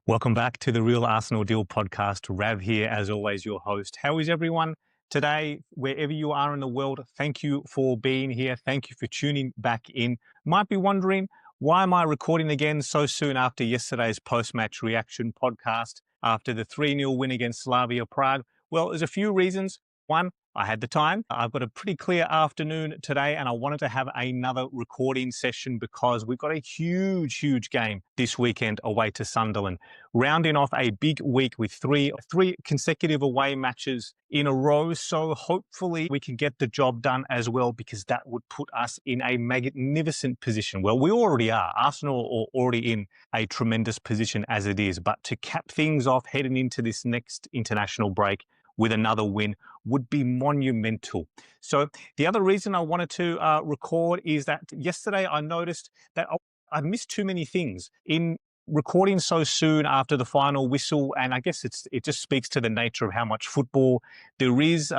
Welcome back to the Real Arsenal Deal podcast. Rav here, as always, your host. How is everyone today, wherever you are in the world? Thank you for being here. Thank you for tuning back in. Might be wondering, why am I recording again so soon after yesterday's post-match reaction podcast after the 3-0 win against Slavia Prague? Well, there's a few reasons. One, I had the time. I've got a pretty clear afternoon today, and I wanted to have another recording session because we've got a huge game this weekend away to Sunderland, rounding off a big week with three consecutive away matches in a row. So hopefully we can get the job done as well, because that would put us in a magnificent position. Well, we already are. Arsenal are already in a tremendous position as it is, but to cap things off heading into this next international break with another win would be monumental. So the other reason I wanted to record is that yesterday I noticed that I missed too many things in recording so soon after the final whistle, and I guess it just speaks to the nature of how much football there is.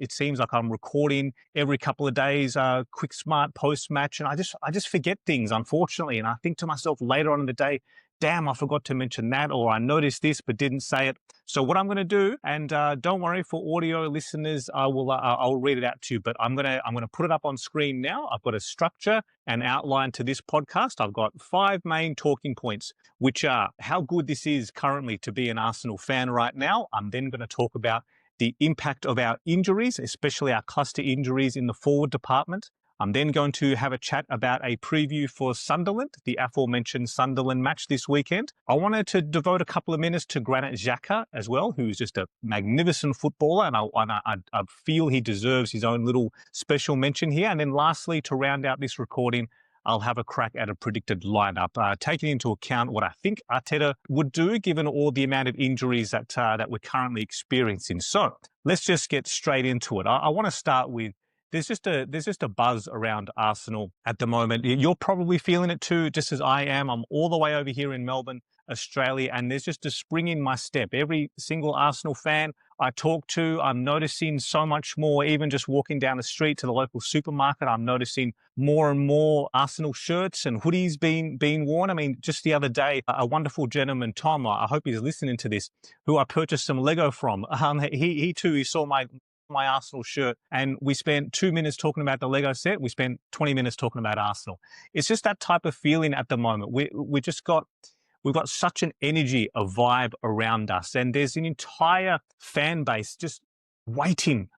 It seems like I'm recording every couple of days, quick smart post match, and I just forget things, unfortunately, and I think to myself later on in the day, damn, I forgot to mention that, or I noticed this but didn't say it. So what I'm going to do, and don't worry for audio listeners, I'll read it out to you. But I'm gonna put it up on screen now. I've got a structure and outline to this podcast. I've got 5 main talking points, which are how good this is currently to be an Arsenal fan right now. I'm then going to talk about the impact of our injuries, especially our cluster injuries in the forward department. I'm then going to have a chat about a preview for Sunderland, the aforementioned Sunderland match this weekend. I wanted to devote a couple of minutes to Granit Xhaka as well, who's just a magnificent footballer, and I feel he deserves his own little special mention here. And then lastly, to round out this recording, I'll have a crack at a predicted lineup, taking into account what I think Arteta would do given all the amount of injuries that we're currently experiencing. So let's just get straight into it. I want to start with, there's just a buzz around Arsenal at the moment. You're probably feeling it too, just as I am. I'm all the way over here in Melbourne, Australia, and there's just a spring in my step. Every single Arsenal fan I talk to, I'm noticing so much more. Even just walking down the street to the local supermarket, I'm noticing more and more Arsenal shirts and hoodies being worn. I mean, just the other day, a wonderful gentleman, Tom, I hope he's listening to this, who I purchased some Lego from. He saw my Arsenal shirt, and we spent 2 minutes talking about the Lego set. We spent 20 minutes talking about Arsenal. It's just that type of feeling at the moment. We've got such an energy, a vibe around us, and there's an entire fan base just waiting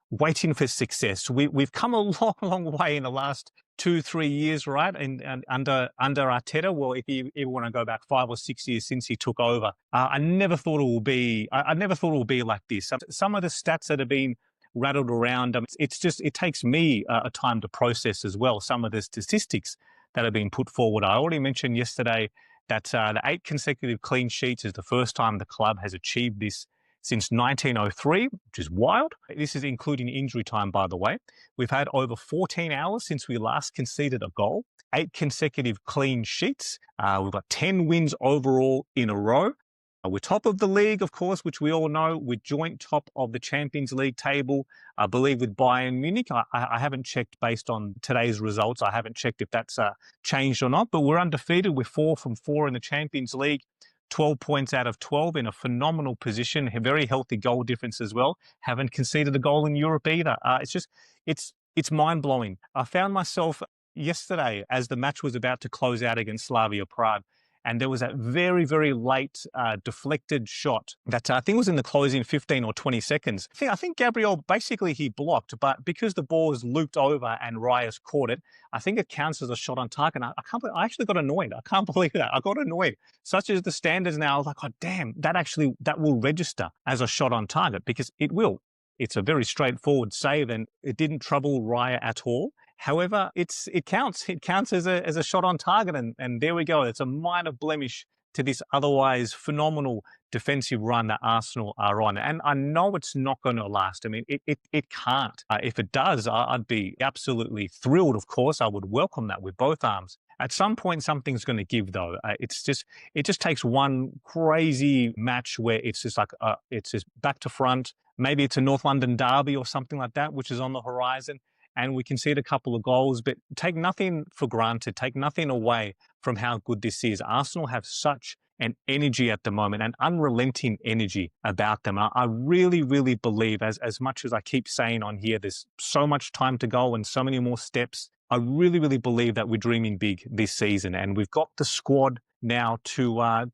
for success. We've come a long way in the last 2-3 years, right? And under Arteta, well, if you ever want to go back 5 or 6 years since he took over, I never thought it would be. I never thought it would be like this. Some of the stats that have been rattled around, it takes me a time to process as well some of the statistics that have been put forward. I already mentioned yesterday that the 8 consecutive clean sheets is the first time the club has achieved this since 1903, which is wild. This is including injury time, by the way. We've had over 14 hours since we last conceded a goal, 8 consecutive clean sheets. We've got 10 wins overall in a row. We're top of the league, of course, which we all know. We're joint top of the Champions League table, I believe, with Bayern Munich. I haven't checked based on today's results. I haven't checked if that's changed or not, but we're undefeated. We're 4 from 4 in the Champions League, 12 points out of 12 in a phenomenal position, a very healthy goal difference as well. Haven't conceded a goal in Europe either. It's mind-blowing. I found myself yesterday as the match was about to close out against Slavia Prague, and there was that very late deflected shot that I think was in the closing 15 or 20 seconds. I think Gabriel, basically he blocked, but because the ball was looped over and Reyes caught it, I think it counts as a shot on target. I actually got annoyed. I can't believe that. I got annoyed. Such as the standards now, I was like, oh, damn, that will register as a shot on target, because it will. It's a very straightforward save, and it didn't trouble Raya at all. However, it counts. It counts as a shot on target, and there we go. It's a minor blemish to this otherwise phenomenal defensive run that Arsenal are on. And I know it's not going to last. I mean, it can't. If it does, I'd be absolutely thrilled, of course. I would welcome that with both arms. At some point, something's going to give, though. It just takes one crazy match where it's just back to front. Maybe it's a North London derby or something like that, which is on the horizon, and we concede a couple of goals, but take nothing for granted, take nothing away from how good this is. Arsenal have such and energy at the moment, and unrelenting energy about them. I really, really believe, as much as I keep saying on here, there's so much time to go and so many more steps. I really, really believe that we're dreaming big this season, and we've got the squad now to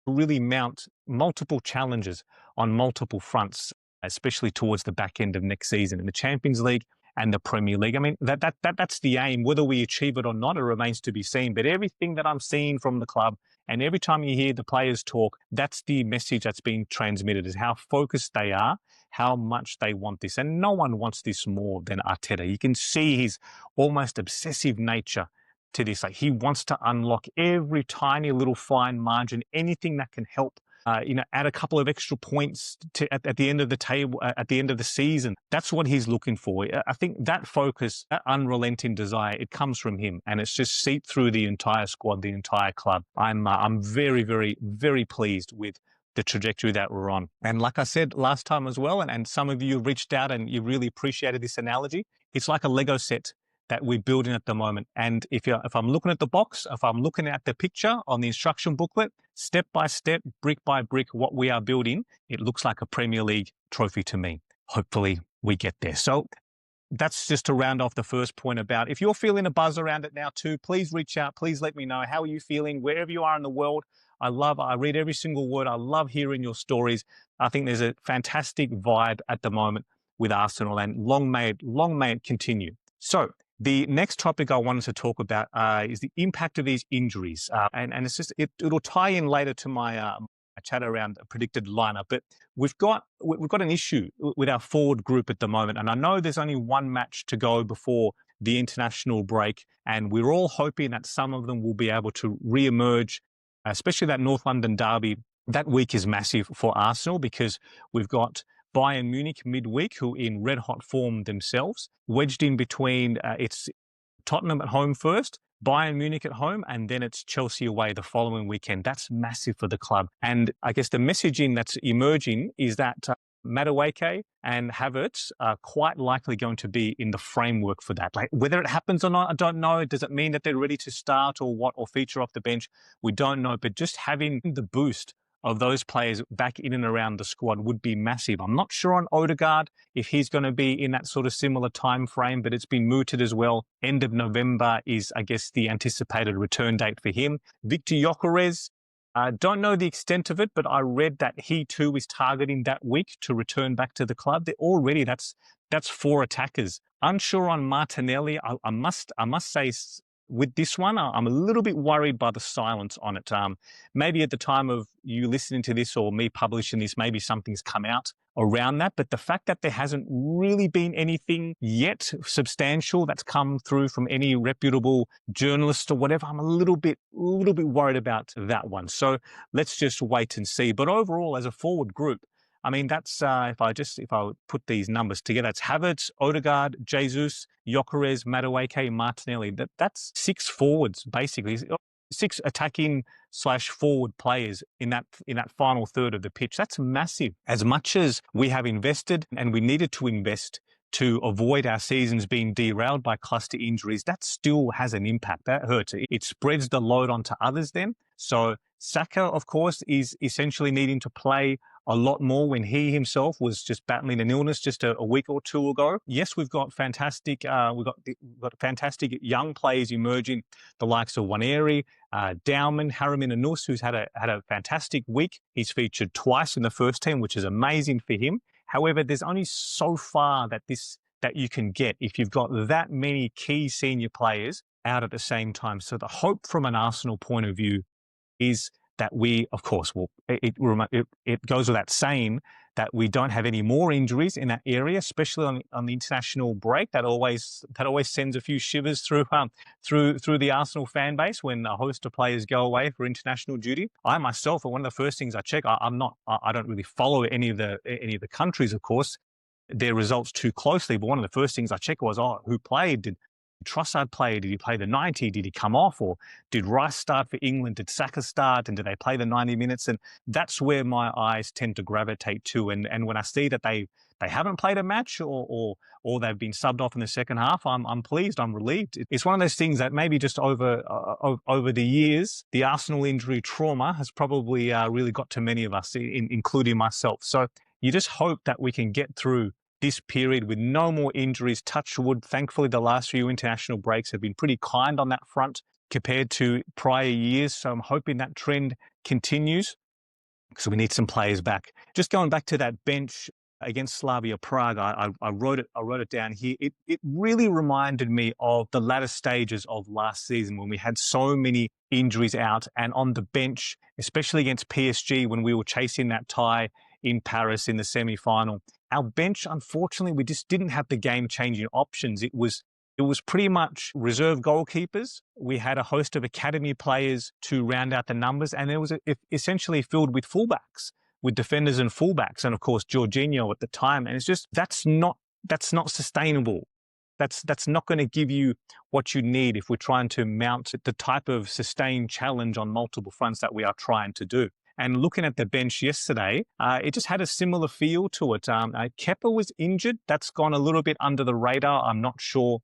really mount multiple challenges on multiple fronts, especially towards the back end of next season in the Champions League and the Premier League. I mean, that's the aim. Whether we achieve it or not, it remains to be seen. But everything that I'm seeing from the club, and every time you hear the players talk, that's the message that's being transmitted, is how focused they are, how much they want this. And no one wants this more than Arteta. You can see his almost obsessive nature to this. Like, he wants to unlock every tiny little fine margin, anything that can help add a couple of extra points at the end of the table, at the end of the season. That's what he's looking for. I think that focus, that unrelenting desire, it comes from him, and it's just seeped through the entire squad, the entire club. I'm very, very, very pleased with the trajectory that we're on. And like I said last time as well, and some of you reached out and you really appreciated this analogy, it's like a Lego set that we're building at the moment. And if I'm looking at the box, if I'm looking at the picture on the instruction booklet, step by step, brick by brick, what we are building, it looks like a Premier League trophy to me. Hopefully we get there. So that's just to round off the first point about, if you're feeling a buzz around it now too, please reach out. Please let me know. How are you feeling wherever you are in the world? I read every single word. I love hearing your stories. I think there's a fantastic vibe at the moment with Arsenal, and long may it continue. So the next topic I wanted to talk about is the impact of these injuries, and it's just it'll tie in later to my chat around a predicted lineup. But we've got an issue with our forward group at the moment, and I know there's only one match to go before the international break, and we're all hoping that some of them will be able to re-emerge, especially that North London derby. That week is massive for Arsenal because we've got Bayern Munich midweek, who in red-hot form themselves, wedged in between it's Tottenham at home first, Bayern Munich at home, and then it's Chelsea away the following weekend. That's massive for the club. And I guess the messaging that's emerging is that Madueke and Havertz are quite likely going to be in the framework for that. Like, whether it happens or not, I don't know. Does it mean that they're ready to start or what, or feature off the bench? We don't know. But just having the boost of those players back in and around the squad would be massive. I'm not sure on Odegaard if he's going to be in that sort of similar time frame, but it's been mooted as well. End of November is, I guess, the anticipated return date for him. Victor Gyökeres, don't know the extent of it, but I read that he too is targeting that week to return back to the club. Already that's 4 attackers. Unsure on Martinelli. I must say, with this one, I'm a little bit worried by the silence on it. Maybe at the time of you listening to this or me publishing this, maybe something's come out around that. But the fact that there hasn't really been anything yet substantial that's come through from any reputable journalist or whatever, I'm a little bit worried about that one. So let's just wait and see. But overall, as a forward group, I mean, that's if I put these numbers together, it's Havertz, Odegaard, Jesus, Gyökeres, Madueke, Martinelli. That's 6 forwards, basically. 6 attacking / forward players in that final third of the pitch. That's massive. As much as we have invested and we needed to invest to avoid our seasons being derailed by cluster injuries, that still has an impact. That hurts. It spreads the load onto others then. So Saka, of course, is essentially needing to play a lot more when he himself was just battling an illness just a week or two ago. Yes, we've got fantastic young players emerging, the likes of Waneri, Dowman, Harriman and Nuss, who's had a fantastic week. He's featured twice in the first team, which is amazing for him. However, there's only so far that you can get if you've got that many key senior players out at the same time. So the hope from an Arsenal point of view is that we, of course, it goes without saying that we don't have any more injuries in that area, especially on the international break. That always sends a few shivers through the Arsenal fan base when a host of players go away for international duty. I myself, one of the first things I check, I don't really follow any of the countries, of course, their results too closely. But one of the first things I check was, who played? Trossard play? Did he play the 90? Did he come off? Or did Rice start for England? Did Saka start? And did they play the 90 minutes? And that's where my eyes tend to gravitate to. And when I see that they haven't played a match or they've been subbed off in the second half, I'm pleased. I'm relieved. It's one of those things that maybe just over the years, the Arsenal injury trauma has probably really got to many of us, including myself. So you just hope that we can get through this period with no more injuries. Touch wood. Thankfully, the last few international breaks have been pretty kind on that front compared to prior years. So I'm hoping that trend continues. So we need some players back. Just going back to that bench against Slavia Prague, I wrote it down here. It really reminded me of the latter stages of last season when we had so many injuries out, and on the bench, especially against PSG when we were chasing that tie in Paris in the semi-final. Our bench, unfortunately, we just didn't have the game-changing options. It was pretty much reserve goalkeepers. We had a host of academy players to round out the numbers, and it was essentially filled with fullbacks, with defenders and fullbacks, and of course Jorginho at the time. And it's just that's not sustainable. That's not going to give you what you need if we're trying to mount the type of sustained challenge on multiple fronts that we are trying to do. And looking at the bench yesterday, it just had a similar feel to it. Kepa was injured. That's gone a little bit under the radar. I'm not sure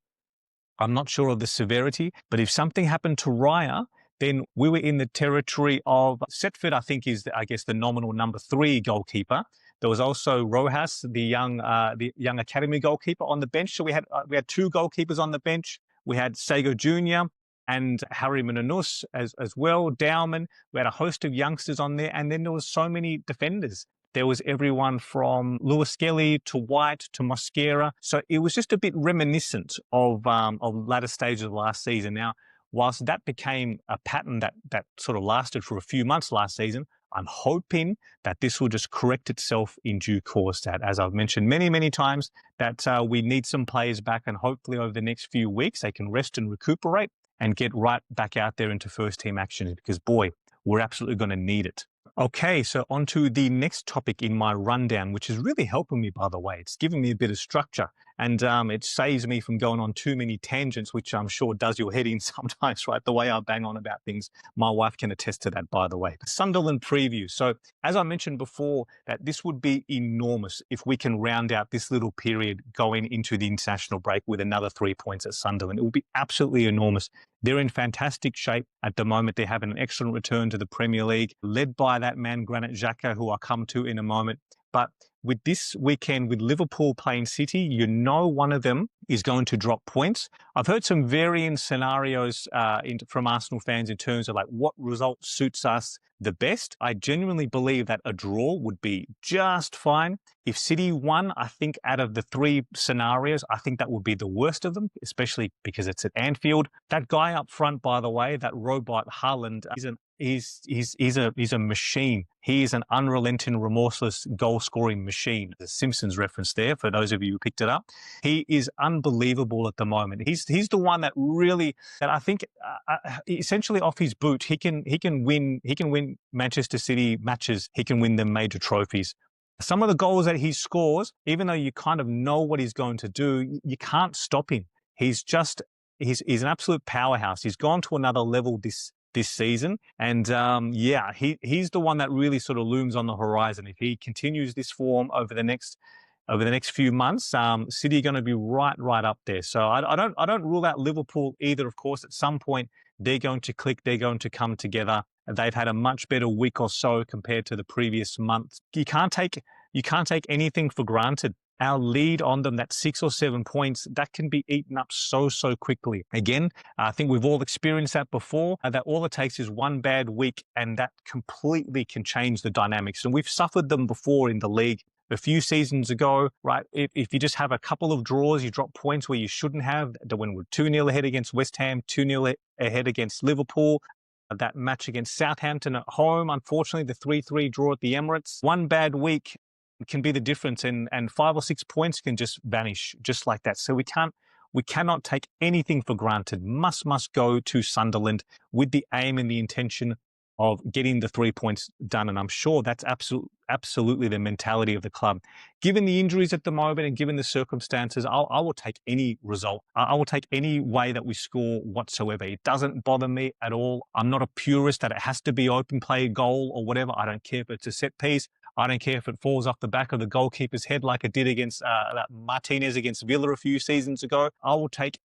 of the severity. But if something happened to Raya, then we were in the territory of Setford, I think is, the nominal number 3 goalkeeper. There was also Rojas, the young academy goalkeeper on the bench. So we had 2 goalkeepers on the bench. We had Sego Jr., and Harry Menounos as well, Dowman. We had a host of youngsters on there, and then there was so many defenders. There was everyone from Lewis Skelly to White to Mosquera. So it was just a bit reminiscent of latter stages of last season. Now, whilst that became a pattern that sort of lasted for a few months last season, I'm hoping that this will just correct itself in due course. That, as I've mentioned many, many times, that we need some players back, and hopefully over the next few weeks they can rest and recuperate and get right back out there into first team action, because boy, we're absolutely going to need it. Okay, so on to the next topic in my rundown, which is really helping me, by the way. It's giving me a bit of structure, and it saves me from going on too many tangents, which I'm sure does your head in sometimes, right? The way I bang on about things. My wife can attest to that, by the way. Sunderland preview. So as I mentioned before, that this would be enormous if we can round out this little period going into the international break with another 3 points at Sunderland. It would be absolutely enormous. They're in fantastic shape at the moment. They're having an excellent return to the Premier League, led by that man, Granit Xhaka, who I'll come to in a moment. But with this weekend, with Liverpool playing City, you know one of them is going to drop points. I've heard some varying scenarios from Arsenal fans in terms of like what result suits us the best. I genuinely believe that a draw would be just fine. If City won, I think out of the 3 scenarios, I think that would be the worst of them, especially because it's at Anfield. That guy up front, by the way, that robot Haaland, he's a machine. He is an unrelenting, remorseless goal-scoring machine. The Simpsons reference there, for those of you who picked it up. He is unbelievable at the moment. He's the one that I think essentially off his boot, he can win Manchester City matches. He can win them major trophies. Some of the goals that he scores, even though you kind of know what he's going to do, you can't stop him. He's an absolute powerhouse. He's gone to another level this season. And he's the one that really sort of looms on the horizon. If he continues this form over the next few months, City are going to be right up there. So I don't rule out Liverpool either. Of course, at some point they're going to click. They're going to come together. They've had a much better week or so compared to the previous month. You can't take anything for granted. Our lead on them, that 6 or 7 points, that can be eaten up so quickly. Again, I think we've all experienced that before, that all it takes is one bad week and that completely can change the dynamics. And we've suffered them before in the league. A few seasons ago, right, if you just have a couple of draws, you drop points where you shouldn't have. When we're 2-0 ahead against West Ham, 2-0 ahead against Liverpool, that match against Southampton at home, unfortunately, the 3-3 draw at the Emirates. One bad week can be the difference, and 5 or 6 points can just vanish just like that. So we cannot take anything for granted. Must go to Sunderland with the aim and the intention of getting the 3 points done. And I'm sure that's absolutely the mentality of the club. Given the injuries at the moment and given the circumstances, I will take any result. I will take any way that we score whatsoever. It doesn't bother me at all. I'm not a purist that it has to be open play, goal or whatever. I don't care if it's a set piece. I don't care if it falls off the back of the goalkeeper's head like it did against Martinez against Villa a few seasons ago. I will take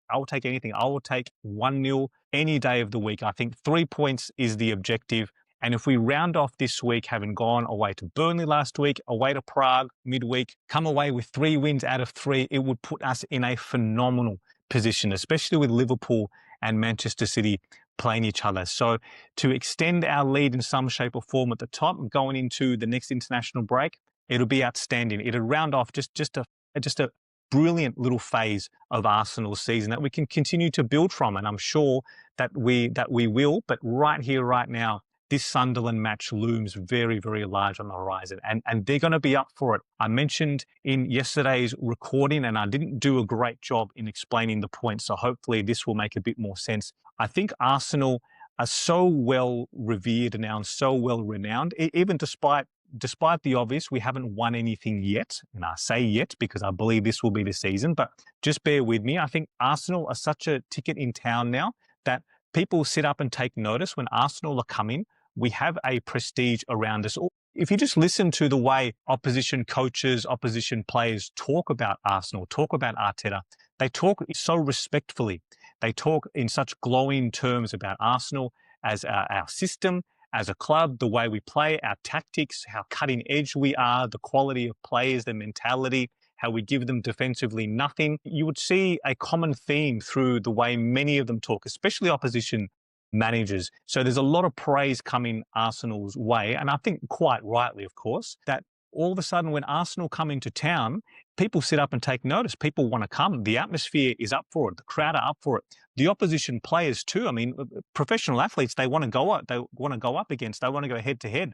anything. I will take 1-0 any day of the week. I think 3 points is the objective. And if we round off this week, having gone away to Burnley last week, away to Prague midweek, come away with 3 wins out of 3, it would put us in a phenomenal position, especially with Liverpool and Manchester City playing each other. So to extend our lead in some shape or form at the top, going into the next international break, it'll be outstanding. It'll round off just a brilliant little phase of Arsenal's season that we can continue to build from. And I'm sure that we will. But right here, right now, this Sunderland match looms very, very large on the horizon, and they're going to be up for it. I mentioned in yesterday's recording, and I didn't do a great job in explaining the points, so hopefully this will make a bit more sense. I think Arsenal are so well revered now and so well renowned, even despite the obvious, we haven't won anything yet. And I say yet because I believe this will be the season, but just bear with me. I think Arsenal are such a ticket in town now that people sit up and take notice when Arsenal are coming. We have a prestige around us. If you just listen to the way opposition coaches, opposition players talk about Arsenal, talk about Arteta, they talk so respectfully. They talk in such glowing terms about Arsenal as our system, as a club, the way we play, our tactics, how cutting edge we are, the quality of players, the mentality, how we give them defensively nothing. You would see a common theme through the way many of them talk, especially opposition managers. So there's a lot of praise coming Arsenal's way, and I think quite rightly, of course, that all of a sudden when Arsenal come into town, people sit up and take notice. People want to come. The atmosphere is up for it. The crowd are up for it. The opposition players too. I mean, professional athletes, they want to go up. They want to go up against. They want to go head to head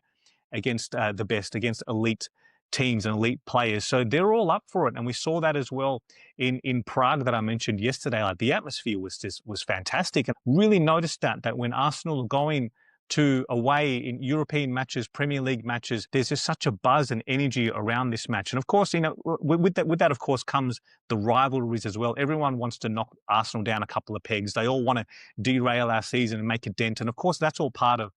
against the best, against elite teams and elite players. So they're all up for it. And we saw that as well in Prague that I mentioned yesterday. Like the atmosphere was fantastic. And really noticed that when Arsenal are going to away in European matches, Premier League matches, there's just such a buzz and energy around this match. And of course, you know, with that, of course, comes the rivalries as well. Everyone wants to knock Arsenal down a couple of pegs. They all want to derail our season and make a dent. And of course, that's all part of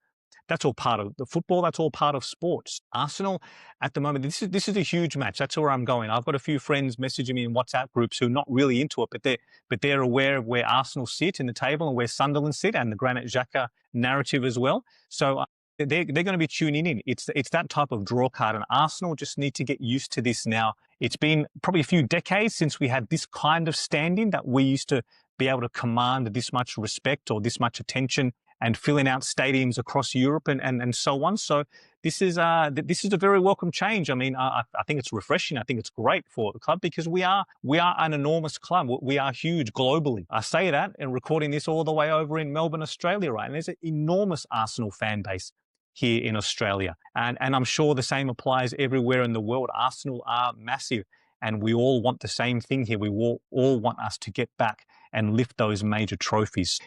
the football. That's all part of sports. Arsenal, at the moment, this is a huge match. That's where I'm going. I've got a few friends messaging me in WhatsApp groups who are not really into it, but they're aware of where Arsenal sit in the table and where Sunderland sit, and the Granit Xhaka narrative as well. So they're going to be tuning in. It's that type of draw card, and Arsenal just need to get used to this now. It's been probably a few decades since we had this kind of standing that we used to be able to command this much respect or this much attention and filling out stadiums across Europe and so on. So this is a very welcome change. I mean, I think it's refreshing. I think it's great for the club because we are an enormous club. We are huge globally. I say that and recording this all the way over in Melbourne, Australia, right? And there's an enormous Arsenal fan base here in Australia. And I'm sure the same applies everywhere in the world. Arsenal are massive. And we all want the same thing here. We all want us to get back and lift those major trophies.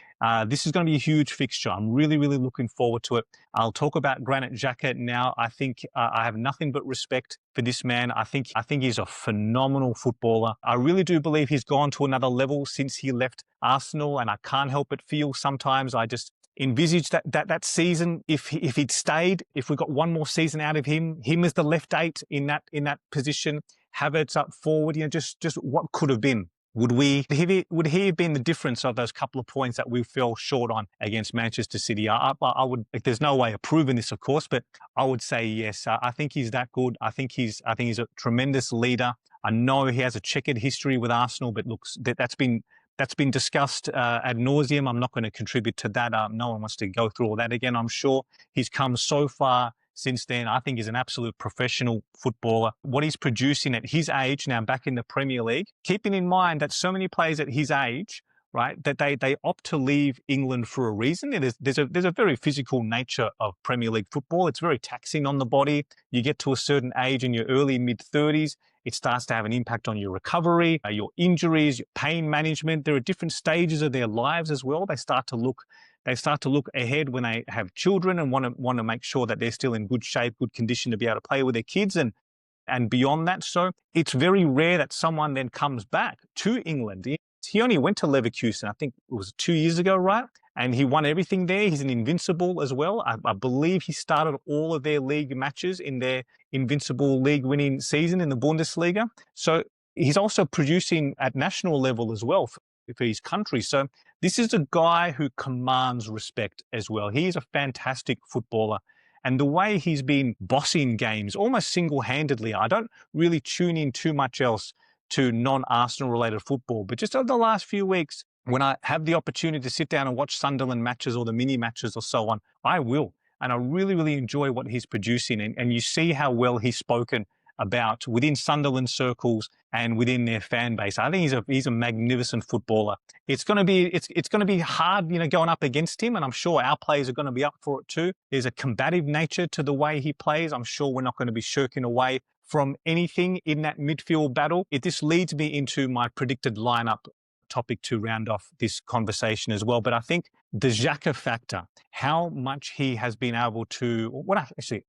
This is going to be a huge fixture. I'm really, really looking forward to it. I'll talk about Granit Xhaka now. I think I have nothing but respect for this man. I think he's a phenomenal footballer. I really do believe he's gone to another level since he left Arsenal, and I can't help but feel sometimes I just envisage that season, if he'd stayed, if we got one more season out of him as the left 8 in that position, Havertz up forward, you know, just what could have been. Would he have been the difference of those couple of points that we fell short on against Manchester City? I would. There's no way of proving this, of course, but I would say yes. I think he's that good. I think he's a tremendous leader. I know he has a checkered history with Arsenal, but looks that's been discussed ad nauseum. I'm not going to contribute to that. No one wants to go through all that again. I'm sure he's come so far since then. I think he's an absolute professional footballer. What he's producing at his age now back in the Premier League, keeping in mind that so many players at his age, right, that they opt to leave England for a reason. There's a very physical nature of Premier League football. It's very taxing on the body. You get to a certain age in your early mid-30s, it starts to have an impact on your recovery, your injuries, your pain management. There are different stages of their lives as well. They start to look They start to look ahead when they have children and want to make sure that they're still in good shape, good condition to be able to play with their kids and beyond that. So it's very rare that someone then comes back to England. He only went to Leverkusen, I think it was 2 years ago, right? And he won everything there. He's an invincible as well. I believe he started all of their league matches in their invincible league winning season in the Bundesliga. So he's also producing at national level as well for his country. So this is a guy who commands respect as well. He's a fantastic footballer. And the way he's been bossing games almost single-handedly, I don't really tune in too much else to non-Arsenal related football. But just over the last few weeks, when I have the opportunity to sit down and watch Sunderland matches or the mini matches or so on, I will. And I really, really enjoy what he's producing. And you see how well he's spoken about within Sunderland circles and within their fan base. I think he's a magnificent footballer. It's going to be hard, going up against him, and I'm sure our players are going to be up for it too. There's a combative nature to the way he plays. I'm sure we're not going to be shirking away from anything in that midfield battle. This leads me into my predicted lineup topic to round off this conversation as well. But I think the Xhaka factor, how much he has been able to,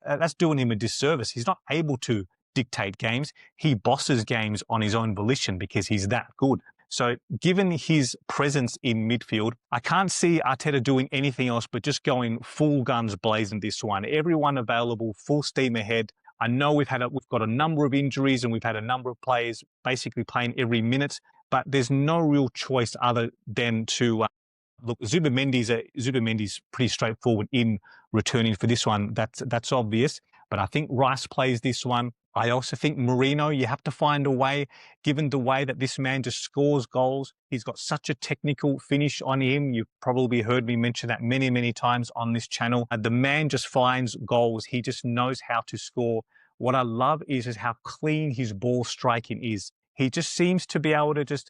that's doing him a disservice. He's not able to dictate games. He bosses games on his own volition because he's that good. So given his presence in midfield, I can't see Arteta doing anything else but just going full guns blazing this one. Everyone available, full steam ahead. I know we've got a number of injuries and we've had a number of players basically playing every minute, but there's no real choice other than to look. Zubimendi's pretty straightforward in returning for this one. That's obvious. But I think Rice plays this one. I also think Merino, you have to find a way, given the way that this man just scores goals. He's got such a technical finish on him. You've probably heard me mention that many, many times on this channel. The man just finds goals. He just knows how to score. What I love is how clean his ball striking is. He just seems to be able to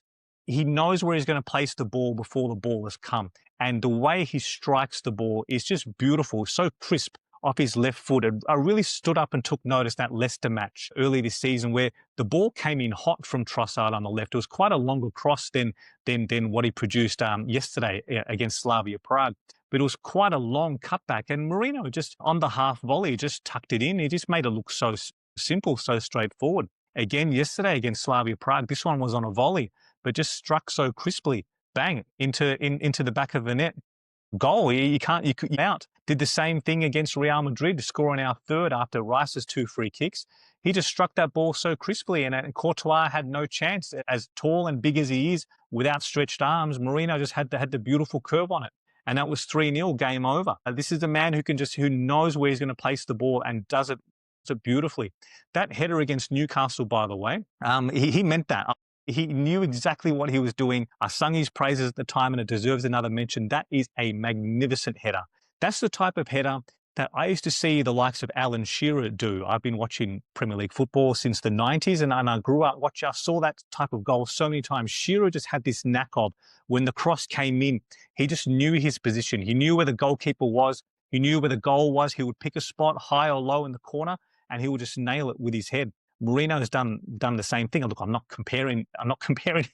he knows where he's going to place the ball before the ball has come. And the way he strikes the ball is just beautiful, so crisp off his left foot. I really stood up and took notice that Leicester match early this season where the ball came in hot from Trossard on the left. It was quite a longer cross than what he produced yesterday against Slavia Prague. But it was quite a long cutback. And Merino just on the half volley just tucked it in. He just made it look so simple, so straightforward. Again, yesterday against Slavia Prague, this one was on a volley, but just struck so crisply, bang, into the back of the net. Goal, you out. Did the same thing against Real Madrid, scoring our third after Rice's 2 free kicks. He just struck that ball so crisply, and Courtois had no chance. As tall and big as he is, with outstretched arms, Merino just had the beautiful curve on it. And that was 3-0, game over. This is a man who knows where he's going to place the ball and does it beautifully. That header against Newcastle, by the way, he meant that. He knew exactly what he was doing. I sung his praises at the time, and it deserves another mention. That is a magnificent header. That's the type of header that I used to see the likes of Alan Shearer do. I've been watching Premier League football since the 90s, and I grew up watching. I saw that type of goal so many times. Shearer just had this knack of, when the cross came in, he just knew his position. He knew where the goalkeeper was. He knew where the goal was. He would pick a spot high or low in the corner, and he would just nail it with his head. Marino's done the same thing. Look, I'm not comparing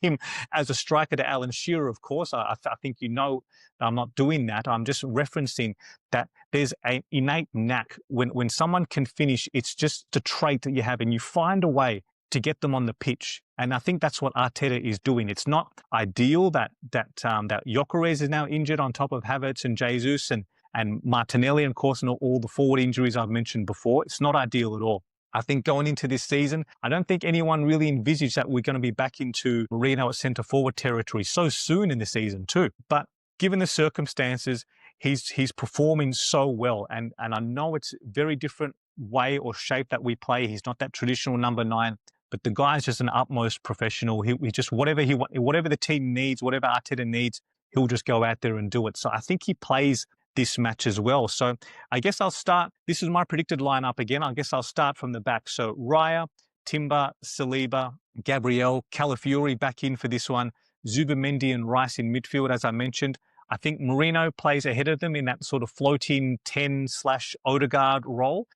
him as a striker to Alan Shearer, of course. I think I'm not doing that. I'm just referencing that there's an innate knack. When someone can finish, it's just a trait that you have, and you find a way to get them on the pitch. And I think that's what Arteta is doing. It's not ideal that Gyökeres is now injured on top of Havertz and Jesus and Martinelli, and of course, and all the forward injuries I've mentioned before. It's not ideal at all. I think going into this season, I don't think anyone really envisaged that we're going to be back into Merino at centre forward territory so soon in the season too. But given the circumstances, he's performing so well. And I know it's a very different way or shape that we play. He's not that traditional number 9, but the guy's just an utmost professional. He just, whatever the team needs, whatever Arteta needs, he'll just go out there and do it. So I think he plays this match as well. So I guess I'll start. This is my predicted lineup again. I guess I'll start from the back. So Raya, Timber, Saliba, Gabriel, Calafiori back in for this one. Zubimendi and Rice in midfield, as I mentioned. I think Merino plays ahead of them in that sort of floating 10/Odegaard role,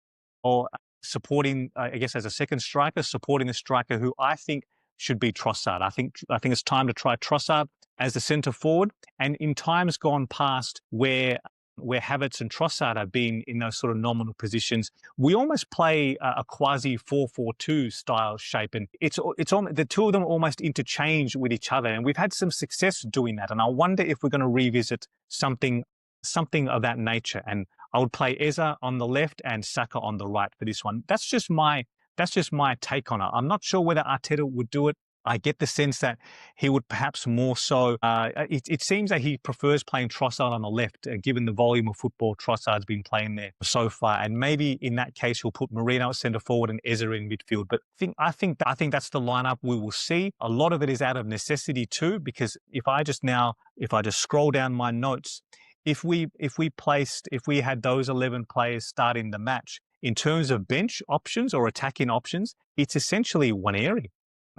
or supporting, I guess, as a second striker, supporting the striker who I think should be Trossard. I think it's time to try Trossard. as the centre forward. And in times gone past where Havertz and Trossard have been in those sort of nominal positions, we almost play a quasi 4-4-2 style shape, and it's the two of them almost interchange with each other, and we've had some success doing that. And I wonder if we're going to revisit something of that nature. And I would play Eza on the left and Saka on the right for this one. That's just my take on it. I'm not sure whether Arteta would do it. I get the sense that he would perhaps more so. It seems that he prefers playing Trossard on the left, given the volume of football Trossard's been playing there so far. And maybe in that case, he'll put Marino at centre forward and Eza in midfield. But I think that's the lineup we will see. A lot of it is out of necessity too, because if I just scroll down my notes, if we had those 11 players starting the match in terms of bench options or attacking options, it's essentially Nwaneri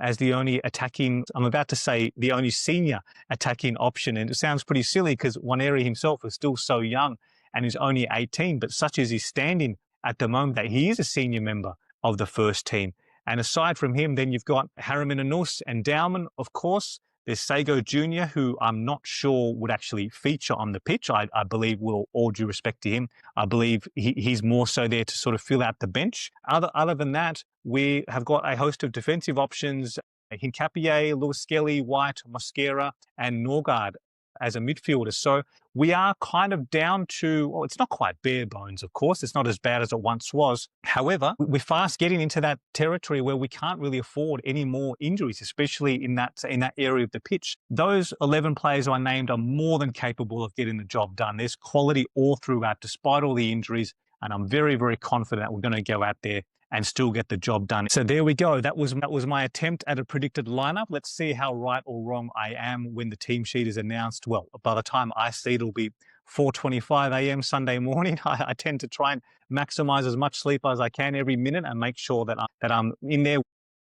as the only the only senior attacking option. And it sounds pretty silly because Nwaneri himself is still so young and is only 18, but such is his standing at the moment that he is a senior member of the first team. And aside from him, then you've got Harriman Anus and Dowman, of course. There's Sago Jr., who I'm not sure would actually feature on the pitch. I believe, with all due respect to him, I believe he's more so there to sort of fill out the bench. Other than that, we have got a host of defensive options: Hincapié, Lewis Skelly, White, Mosquera, and Norgard as a midfielder. So we are kind of down to, well, it's not quite bare bones, of course. It's not as bad as it once was. However, we're fast getting into that territory where we can't really afford any more injuries, especially in that area of the pitch. Those 11 players I named are more than capable of getting the job done. There's quality all throughout, despite all the injuries. And I'm very, very confident that we're going to go out there and still get the job done. So there we go. That was my attempt at a predicted lineup. Let's see how right or wrong I am when the team sheet is announced. Well, by the time I see it, it'll be 4:25 a.m. Sunday morning. I tend to try and maximize as much sleep as I can every minute and make sure that I'm in there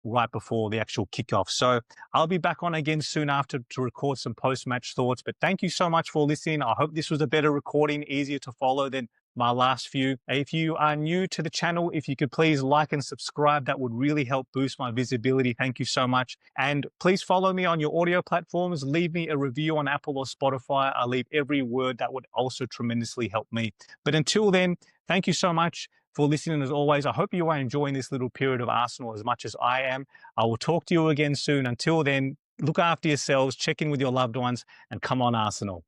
right before the actual kickoff. So I'll be back on again soon after to record some post-match thoughts. But thank you so much for listening. I hope this was a better recording, easier to follow than my last few. If you are new to the channel, if you could please like and subscribe, that would really help boost my visibility. Thank you so much. And please follow me on your audio platforms. Leave me a review on Apple or Spotify. I leave every word. That would also tremendously help me. But until then, thank you so much for listening. As always, I hope you are enjoying this little period of Arsenal as much as I am. I will talk to you again soon. Until then, look after yourselves, check in with your loved ones, and come on, Arsenal.